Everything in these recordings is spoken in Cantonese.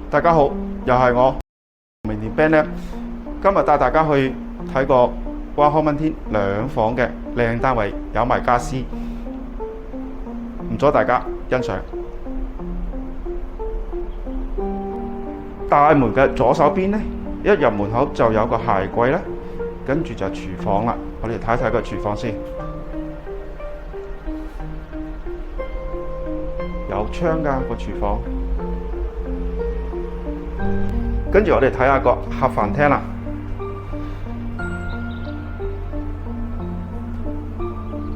大家好，又係我明年 Ben 咧，今日帶大家去睇個灣康溫天兩房嘅靚單位，有埋家私，唔阻大家欣賞。大門嘅左手邊呢，一入門口就有個鞋櫃啦，跟住就廚房啦。我哋睇一睇個廚房先，有窗㗎個廚房。跟住我哋睇下個客飯廳啦，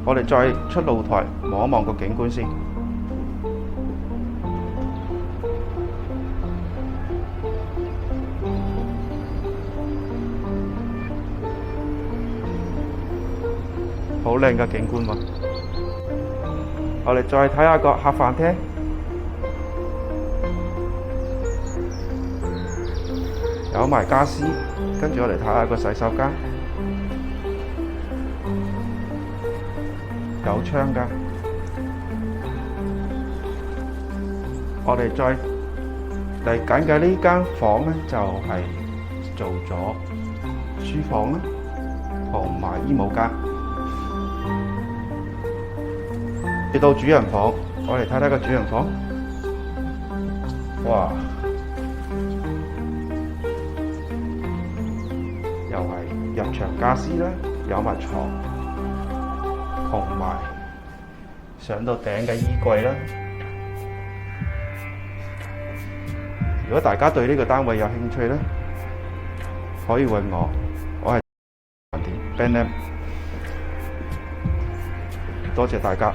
我哋再出露台望一望個景觀先。好靚嘅景觀喎！我哋再睇下個客飯廳。有埋家私，跟住我哋睇下個洗手間，有窗㗎。我哋再嚟緊嘅呢間房咧，就係做咗書房啦，同埋衣帽間。嚟到主人房，我哋睇睇個主人房。哇！又係入牆家私啦，有埋床，同埋上到頂嘅衣櫃啦。如果大家對呢個單位有興趣咧，可以揾我，我係Ben M。多謝大家。